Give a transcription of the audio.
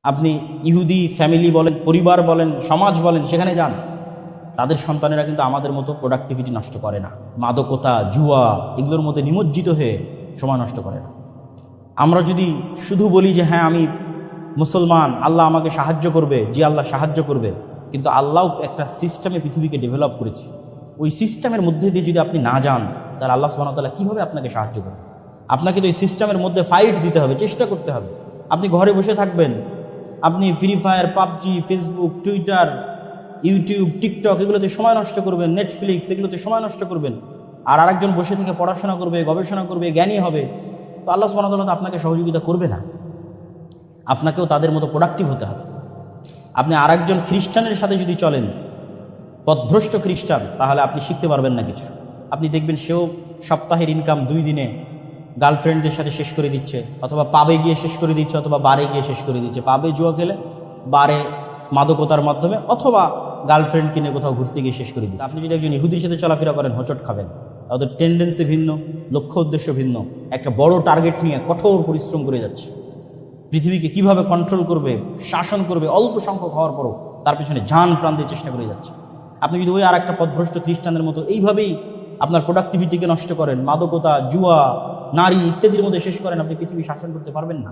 আপনি ইহুদি ফ্যামিলি বলেন, পরিবার বলেন, সমাজ বলেন, সেখানে যান, তাদের সন্তানেরা কিন্তু আমাদের মতো প্রোডাক্টিভিটি নষ্ট করে না। মাদকতা, জুয়া এগুলোর মধ্যে নিমজ্জিত হয়ে সময় নষ্ট করে না। আমরা যদি শুধু বলি যে হ্যাঁ আমি মুসলমান, আল্লাহ আমাকে সাহায্য করবে, জি আল্লাহ সাহায্য করবে, কিন্তু আল্লাহ একটা সিস্টেমে পৃথিবীকে ডেভেলপ করেছে। ওই সিস্টেমের মধ্যে দিয়ে যদি আপনি না যান, তাহলে আল্লাহ সুবহানাহু ওয়া তাআলা কীভাবে আপনাকে সাহায্য করবে? আপনাকে তো এই সিস্টেমের মধ্যে ফাইট দিতে হবে, চেষ্টা করতে হবে। আপনি ঘরে বসে থাকবেন, আপনি free fire, PUBG, Facebook, Twitter, YouTube, TikTok এগুলোতে সময় নষ্ট করবেন, নেটফ্লিক্স এগুলোতে সময় নষ্ট করবেন, আর আরেকজন বসে থেকে পড়াশোনা করবে, গবেষণা করবে, জ্ঞানী হবে, তো আল্লাহ সুবহানাহু ওয়া তাআলা তো আপনাকে সহযোগিতা করবে না। আপনাকেও তাদের মতো প্রোডাক্টিভ হতে হবে। আপনি আরেকজন খ্রিস্টানের সাথে যদি চলেন, পথভ্রষ্ট খ্রিস্টান, তাহলে আপনি শিখতে পারবেন না কিছু। আপনি দেখবেন সেও সপ্তাহের ইনকাম 2 দিনে গার্লফ্রেন্ডদের সাথে শেষ করে দিচ্ছে, অথবা পাবে গিয়ে শেষ করে দিচ্ছে, অথবা বারে গিয়ে শেষ করে দিচ্ছে। পাবে জুয়া খেলে, বারে মাদকতার মাধ্যমে, অথবা গার্লফ্রেন্ড কিনে কোথাও ঘুরতে গিয়ে শেষ করে দিচ্ছে। আপনি যদি একজন ইহুদির সাথে চলাফেরা করেন, হোঁচট খাবেন। তাদের টেন্ডেন্সি ভিন্ন, লক্ষ্য উদ্দেশ্য ভিন্ন, একটা বড় টার্গেট নিয়ে কঠোর পরিশ্রম করে যাচ্ছে। পৃথিবীকে কিভাবে কন্ট্রোল করবে, শাসন করবে, অল্প সংখ্যক হওয়ার পরও তার পিছনে জান প্রাণ দিয়ে চেষ্টা করে যাচ্ছে। আপনি যদি ওই আর একটা পথভ্রষ্ট খ্রিস্টানের মতো এইভাবেই আপনার প্রোডাক্টিভিটিকে নষ্ট করেন, মাদকতা, জুয়া, নারী ইত্যাদির মধ্যে শেষ করেন, আপনি পৃথিবী শাসন করতে পারবেন না।